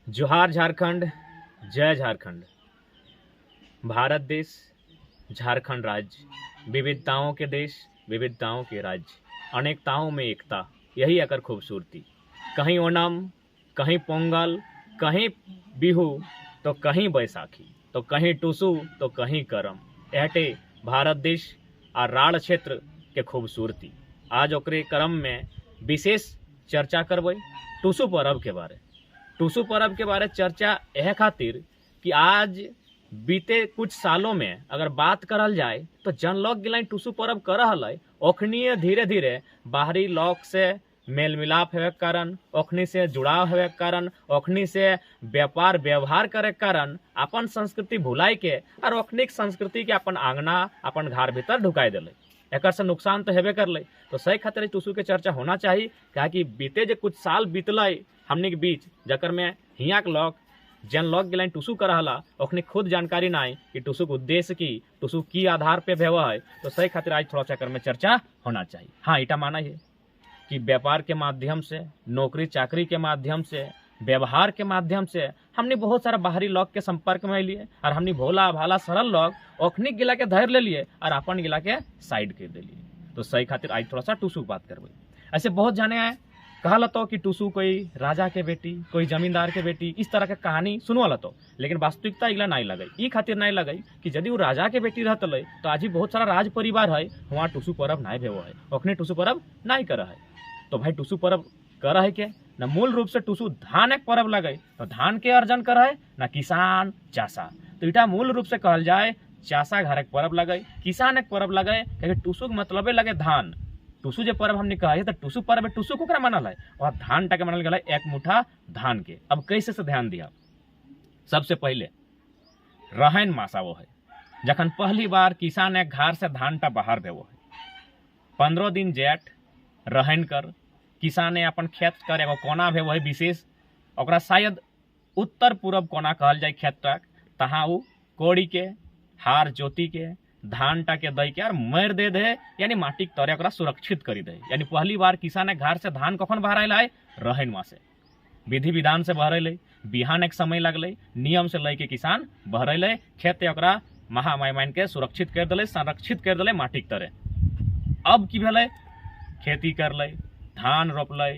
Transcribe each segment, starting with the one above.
जोहार झारखंड, जय झारखंड। भारत देश, झारखंड राज्य, विविधताओं के देश, विविधताओं के राज्य, अनेकताओं में एकता, यही अकर खूबसूरती। कहीं ओणम, कहीं पोंगल, कहीं बिहू, तो कहीं बैसाखी, तो कहीं टुसु, तो कहीं करम। एहटे भारत देश और राड़ क्षेत्र के खूबसूरती। आज ओकरे क्रम में विशेष चर्चा करबै टुसु पर्व के बारे। टुसु पर्व के बारे चर्चा यह खातिर कि आज बीते कुछ सालों में अगर बात करल जाए तो जन लोग गिलाई टुसु पर्व कर रहा है। ओखनी धीरे धीरे बाहरी लोग से मेल मिलाप होवे के कारण, ओखनी से जुड़ाव होवे के कारण, ओखनी से व्यापार व्यवहार करे के कारण अपन संस्कृति भुलाई के और ओखनी संस्कृति के अपन आंगना, अपन घर भीतर ढुकाई दिले। एक से नुकसान तो हेबे कर ले। तो सही खातिर टुसु के चर्चा होना चाहिए, क्या कि बीते जो कुछ साल बीतल हमने के बीच, जकर में हियाँ के लोग जन लोग गिलाइन टुसु कर रहा, ओखनी खुद जानकारी ना है कि टुसु के उद्देश्य की, टुसु की आधार पे भेव है। तो सही खातिर आज थोड़ा चक्कर में चर्चा होना चाहिए। हाँ, इटा माना है कि व्यापार के माध्यम से, नौकरी चाकरी के माध्यम से, व्यवहार के माध्यम से हमने बहुत सारा बाहरी लोग के संपर्क में लिए और हमने भोला भाला सरल लोग ओखनी गिला के धैर्य ले लिए और अपन गिला के साइड कर दिलिए। तो सही खातिर आज थोड़ा सा टुसु बात करबे। ऐसे बहुत जाने आए कहल तो कि टुसु कोई राजा के बेटी, कोई जमींदार के बेटी, इस तरह के कहानी सुनवाल तो, लेकिन वास्तविकता इला नहीं लगई। ई खातिर नहीं लगई कि यदि वो राजा के बेटी रहते तो आज भी बहुत सारा राज परिवार है वहाँ टुसु पर्व नहीं भेव है, ओखने टुसु पर्व नहीं कर है। तो भाई टुसु पर्व कर है के न मूल रूप से टुसु धान एक पर्व लगे, तो धान के अर्जन कर है न किसान चाषा। तो इटा मूल रूप से कहल जाए चाषा घर एक पर्व लगे, किसान एक पर्व लगे, क्योंकि टुसु के मतलब लगे धान। टुसु जो पर्व हमने कहा है तो टुसु पर्व टुसु को मनल है और धान टाके मनल गया एक मुठा धान के। अब कैसे से ध्यान दिया, सबसे पहले रहन मासा वो है जखन पहली बार किसान एक घर से धान टा बाहर भेवो है। 15 दिन जेठ रहन कर किसान अपन खेत कर एगो कोना भेवो है विशेष, ओकरा शायद उत्तर पूर्व कोना कहल जाए खेत तक, तहाँ वो कोड़ी के हार जोती के धान टा के दे के और मर दे दे, यानी माटी के तरे ओकरा सुरक्षित करी दे। यानी पहली बार किसान एक घर से धान कखन बहराइल है, रहन मासे विधि विधान से बहरैले, बिहान एक समय लगल, नियम से लेके किसान बहरैले, खेत ओकरा महामाय मान के सुरक्षित कर दिले, संरक्षित कर दिले माटी के तरे। अब की भेलै, खेती करले, धान रोपले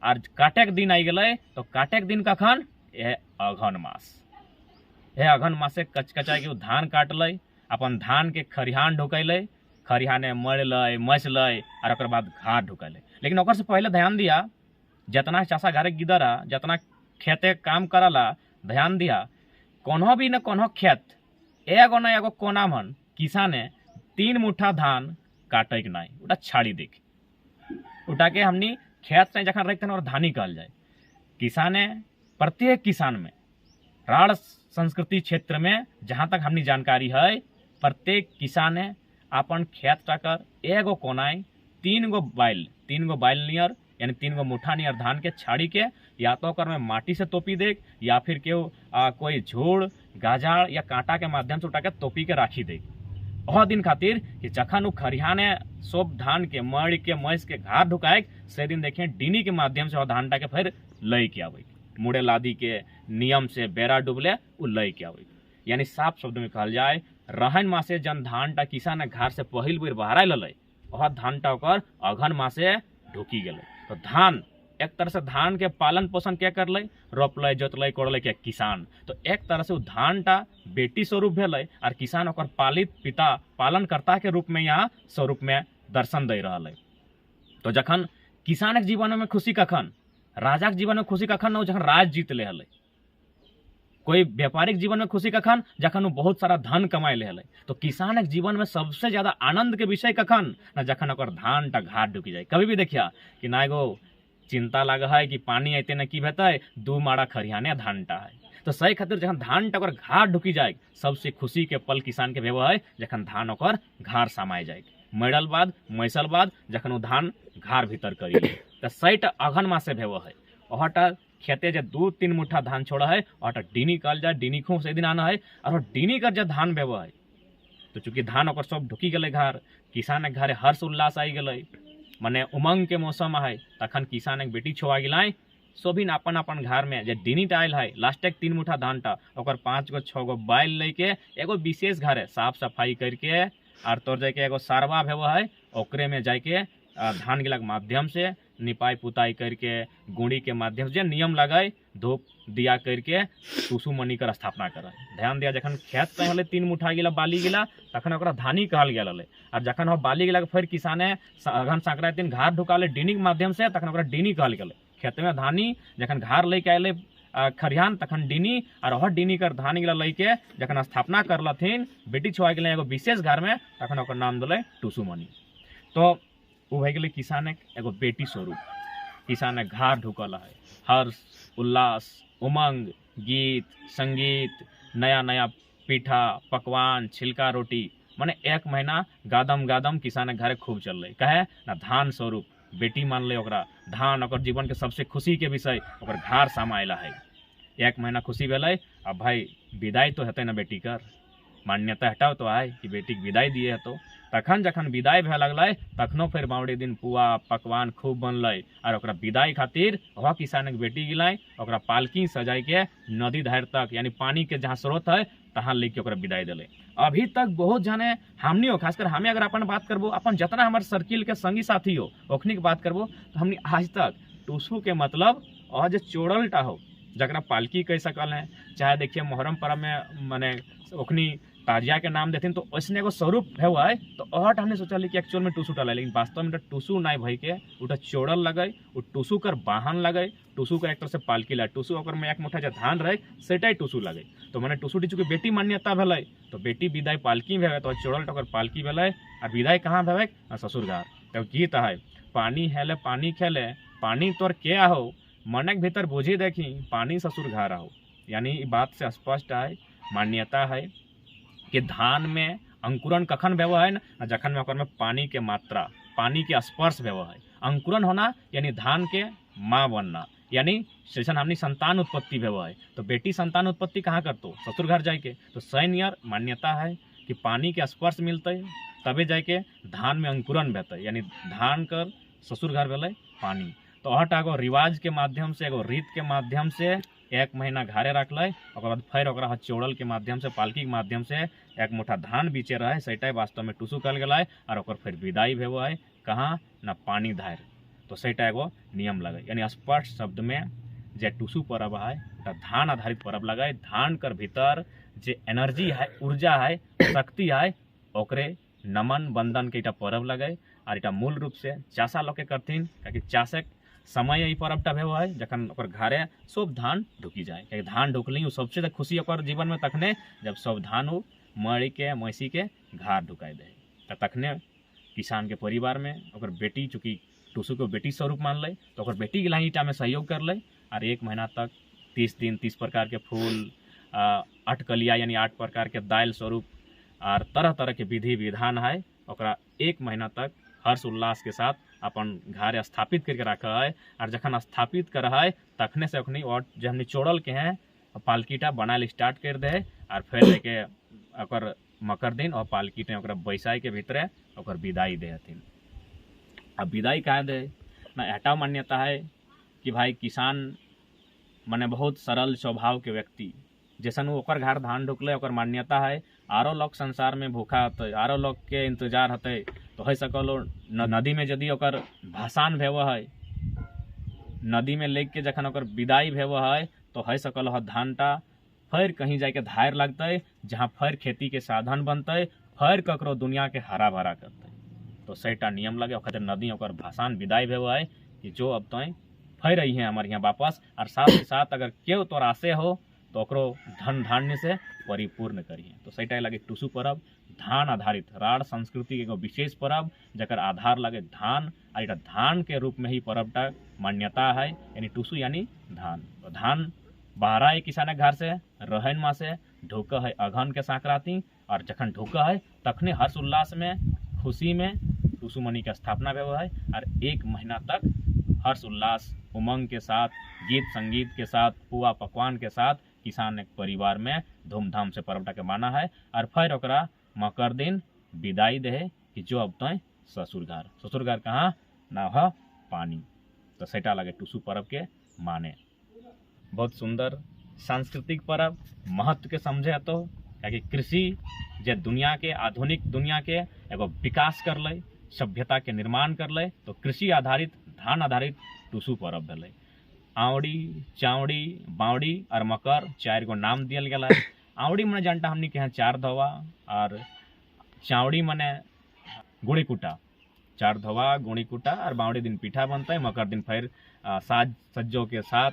और काटे के दिन आई गए। तो काटे के दिन कखन, यह अघन मास। यह अघन मासे कचकचा के धान काटले, अपन धान के खरिहान ढुकैले, खरिहाने मरले मचले और ओकर बाद घाट ढुकैले। लेकिन ओकर से पहले ध्यान दिया, जितना चाषा घरे गिदरा, जितना खेते काम करला, ध्यान दिया कोनो भी न कोनो खेत एगो न एगो कोना मन किसाने 3 मुठा धान काटे के नहीं, उटा छाड़ी देख उठा के हमनी खेत से जखन रखते और धानी कहल जाए। किसाने प्रत्येक किसान में राड़ संस्कृति क्षेत्र में जहाँ तक हमनी जानकारी है, प्रत्येक किसाने अपन खेत टाकर एगो कोनाई 3 गो बैल नियर, यानी 3 गो मुठा नियर धान के छाड़ी के या तो ओकर में माटी से तोपी दे, या फिर केहू कोई झोड़ गाजाड़ या कांटा के माध्यम से उठा के तोपी के राखी दे वह दिन खातिर कि जखन वो खरिहाने सब धान के मड़ के मैस के घाट ढुकाए, से दिन देखिए डीनी के माध्यम से वह धान टाके फिर लय के आवे, मुड़े लादी के नियम से बेरा डूबले वो लय के आवे। यानी साफ शब्द में कहल जाए, रहन मासे जन धान टा किसान घर से पहिल बेर बहरा लले, वह धान टा ओकर अघन मासे ढुकी गए। तो धान एक तरह से धान के पालन पोषण क्या कर ले, रोपले जोतले कोड़ले के किसान। तो एक तरह से धान टा बेटी स्वरूप भेले और किसान ओकर पालित पिता पालनकर्ता के रूप में यहाँ स्वरूप में दर्शन दे रहा है। तो जखन किसान के जीवन में खुशी कखन, राजा के जीवन में खुशी कखन न जखन राज जीत ले हले, कोई व्यापारिक जीवन में खुशी कखन जखन वो बहुत सारा धन कमाए ले हले। तो किसान के जीवन में सबसे ज्यादा आनंद के विषय कखन न जखन ओकर धान टा घाट ढुकी जाए। कभी भी देखिया कि ना एगो चिंता लगा है कि पानी अते न की भेते, 2 माड़ा खरिहाने धान टा है। तो सही खातिर जखन धान टा ओकर घाट ढुकी जाए, सबसे खुशी के पल किसान के भेव है जखन धान ओकर घार समाये जाए, मरल बाद मैसल बाद जखन वो धान घार भीतर करी। तो सही टा अघन मासे भेव है, वहटा खेते जे 2-3 मुठा धान छोड़ा है, वहटा डीनी कहल जाए, डीनी खूब से दिन आना है और डीनी कर जब धान भेव है। तो चूंकि धान ओकर सब ढुकी गए घर, किसान के घरे हर्ष उल्लास आई गए, मने उमंग के मौसम है, तखन किसान एक बेटी छोआ गिलाए सोभिन अपन अपन घर में जे डिनिट आयल है लास्ट 3 मुठा धान टा ओकर 5 गो 6 गो बैल लेके एगो विशेष घर है साफ सफाई करके और तोर जाके एगो सारवा भेव है ओकरे में जाके धान गिला के माध्यम से निपाई पुताई करके गुड़ी के माध्यम से नियम लगाए धूप दिया करके टुसु मणि कर स्थापना करे। ध्यान दिया जखन खेत पे होले 3 मुठा गिला बाली गिला तखन ओकरा धानी कहल गेल हले और जखन हो बाली गिला के फिर किसाने अगहन संक्रांति दिन घाट ढुकाले डिनी के माध्यम से तखन ओकरा डिनी कहल गेल। खेत में धानी जखन घर लेके आए खरिहान तखन डिनी और वह डिनी कर धान गिला लेके जखन स्थापना करलथिन बेटी छुआ गेले एगो विशेष घर में तखन ओकर नाम दिले टुसु मणि। तो वो हो गए किसान एगो बेटी स्वरूप किसान घर ढुकल है हर्ष उल्लास उमंग गीत संगीत नया नया पीठा पकवान छिलका रोटी माने 1 महीना गादम गादम किसान घरे खूब चल रही कहे ना धान स्वरूप बेटी मान ले ओकरा धान ओकर जीवन के सबसे खुशी के विषय ओकर घर समायला है। 1 महीना खुशी भेलै अब भाई विदाई तो हेतै ना बेटी कर मान्यता हटाओ तो आए कि बेटी के विदाई दिए तो तखन जखन विदाई भे लगल तखनो फिर बावड़ी दिन पुआ पकवान खूब बनल और ओकरा विदाई खातिर वह किसान के बेटी गिलाई ओकरा पालकी सजाई के नदी धार तक यानी पानी के जहाँ स्रोत है तहाँ लेके ओकरा विदाई दिले। अभी तक बहुत जाने हमनी हो खासकर हमें अगर अपन बात करबो अपन जितना हमारे सर्किल के संगी साथी हो ओखनी के बात करबो तो हमनी आज तक टुसु के मतलब आज चोड़ल टा हो जरा पालकी कह सकल है चाहे देखिए मुहर्रम पर्व में माने ओखनी ताजिया के नाम देथिन तो वैसने एगो स्वरूप हुआ है तो अहट हमने सोचल कि एक्चुअल में टुसु टल लेकिन वास्तव में टुसु नहीं भई के उटा चोड़ल लगे उ टुसु कर वाहन लगे टुसु का एक तरह से पालकी लगे टुसु ओकर में एक मुठा जो धान रहे सेटाई टुसु लगे तो मैंने टुसु टीचु के बेटी मान्यता भेल तो बेटी विदाई पालकी भेल तो चोड़ल टकर पालकी भेल और विदाई कहाँ भेल ससुर घर। तो गीत है पानी हेले पानी खेले पानी तोर के हो मनक भीतर बुझी देखी पानी ससुर घर हो यानी बात से स्पष्ट है मान्यता है कि धान में अंकुरन कखन भेव है ना जखन में ओकर में पानी के मात्रा पानी के स्पर्श भेव है। अंकुरन होना यानी धान के माँ बनना यानी जैसे हमनी संतान उत्पत्ति भेव है तो बेटी संतान उत्पत्ति कहाँ करतो ससुर घर जाके तो सैन यार मान्यता है कि पानी के स्पर्श मिलते तबे जाके धान में अंकुरन भेते यानी धान कर ससुर घर भेल पानी। तो हट एगो रिवाज के माध्यम से एगो रीत के माध्यम से 1 महीना घरे रखल ओकर बाद फिर ओकरा चोड़ल के माध्यम से पालकी के माध्यम से 1 मुठा धान बीचे रहे सेटाई वास्तव में टुसु कहल गेल और ओकर फिर विदाई भेव है कहाँ ना पानी धार तो सेटा एगो नियम लगे यानी स्पष्ट शब्द में जे टुसु पर्व है धान आधारित पर्व लगे धान कर भीतर जे एनर्जी है ऊर्जा है शक्ति है ओकरे नमन बंदन के इटा पर्व लगे और इटा मूल रूप से चाषा लोग के करथिन क्योंकि चाषक समय यही पर्व टा भेव है जखन ओकर घरे सब धान ढुकी जाए क्योंकि धान ढुकली सबसे खुशी ओकर जीवन में तखने जब सब धान वो मरी के मैसी के घर ढुकाई दे तो तखने किसान के परिवार में ओकर बेटी चूँकि टुसु को बेटी स्वरूप मान ले तो ओकर बेटी के ईटा में सहयोग कर ले और 1 महीना तक 30 दिन 30 प्रकार के फूल 8 कलिया यानी 8 प्रकार के दाल स्वरूप और तरह तरह के विधि विधान है ओकरा 1 महीना तक हर्ष उल्लास के साथ अपन घर स्थापित करके रखा है और जखन स्थापित कर है तखने से अखनी और जो हमने चोड़ल के हैं पालकीटा बनाए स्टार्ट कर दे और फिर लेके ओकर मकर दिन और पालकीटे ओकरा बैसाई के भीतरे ओकर विदाई दे हथिन। अब विदाई कहे दे ना एटा मान्यता है कि भाई किसान माने बहुत सरल स्वभाव के व्यक्ति जैसन ओकर घर धान ढुकले ओकर मान्यता है आरो लोग संसार में भूखा होते आरो लोग के इंतजार होते तो हो सकलो नदी में यदि ओकर भाषान भेव है नदी में लेके के जखन ओकर विदाई भेव है तो हो सकल धानटा फिर कहीं जाके धार लगते जहाँ फिर खेती के साधन बनते फिर ककरो दुनिया के हरा भरा करते तो सैटा नियम लगे खातिर नदी ओकर भाषान विदाई भेव है कि जो अब तो फिर रही हैं हमारे यहाँ वापस और साथ ही साथ अगर क्यों तोर आसे हो तो ओकरो धन धान्य से परिपूर्ण करिए तो सैटा लगे टुसु पर्व धान आधारित राड़ संस्कृति के एगो विशेष पर्व जकर आधार लगे धान और इटा धान के रूप में ही पर्वटा मान्यता है यानी टुसु यानी धान तो धान बाहर है किसान घर से रहन माह से ढुक है अगहन के संक्रांति और जखन ढुक है तखने हर्ष उल्लास में खुशी में टुसु मणि की स्थापना हुआ है और 1 महीना तक हर्ष उल्लास उमंग के साथ गीत संगीत के साथ पुआ पकवान के साथ किसान एक परिवार में धूमधाम से पर्वटा के माना है और फिर ओकरा मकर दिन विदाई दे कि जो अब तो ससुर घर कहाँ ना हो पानी तो सेटा लगे टुसु पर्व के माने। बहुत सुंदर सांस्कृतिक पर्व महत्व के समझे तो कि कृषि जे दुनिया के आधुनिक दुनिया के एगो विकास कर ले, सभ्यता के निर्माण कर ले, तो कृषि आधारित धान आधारित टुसु पर्व भेलै। आँवड़ी, चावड़ी, बावड़ी और मकर 4 गो नाम दियल गेला है। आँवड़ी मने जानता हमनी के यहाँ 4 धोवा, और चावड़ी मने गुड़ी कुटा, 4 धोवा गुड़ी कुटा, और बावड़ी दिन पीठा बनता है। मकर दिन फिर साज सज्जों के साथ,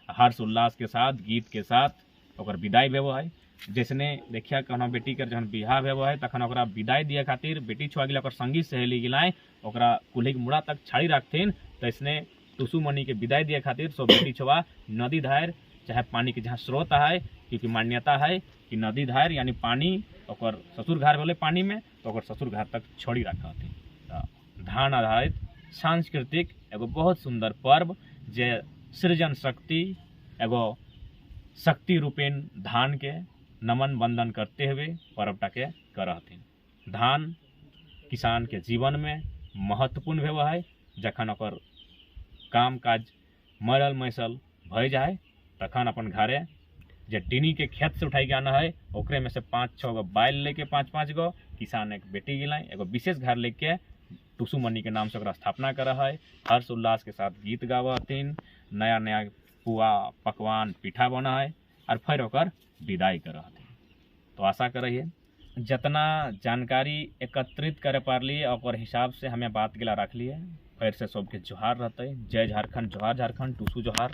हर्ष उल्लास के साथ, गीत के साथ ओकर विदाई भेबो है। जैसने देखिया कहना बेटी के जहन बियाह भेबो है तखन ओकरा विदाई दिए खातिर बेटी छुआ गेला, ओकर संगी सहेली गिलाए ओकरा कुल्ही के मुड़ा तक छाड़ी रखथिन। तैसने टुसु मनी के विदाई दिए खातिर सब बेटी छुआ नदी धार चाहे पानी के जहाँ स्रोत है, क्योंकि मान्यता है कि नदी धार यानी पानी ओकर ससुर घर भेले पानी में, तो ओकर ससुर घर तक छोड़ी रखथिन। धान आधारित सांस्कृतिक एगो बहुत सुंदर पर्व जे सृजन शक्ति एगो शक्ति रूपेण धान के नमन वंदन करते हुए पर्वटा के करहथिन। धान किसान के जीवन में महत्वपूर्ण भेव है। जखन ओकर काम काज मरल मैसल भय जाए तखन अपन घरे जे टीनी के खेत से उठाई के आना है, ओकरे में से 5-6 गो बैल लेके 5-5 गो किसान एक बेटी गिलाए एगो विशेष घर लेके टुसु मनी के नाम से ओकरा स्थापना करा है। हर्ष उल्लास के साथ गीत गावथिन, नया नया पुआ पकवान पीठा बना है, और फिर ओकर विदाई करहथिन। तो आशा करिए जितना जानकारी एकत्रित करे पारलिए ओकर हिसाब से हमें बात गिला रख लिए। फिर से सबके जोहार रहते। जय झारखंड, जोहार झारखंड, टुसु जोहार।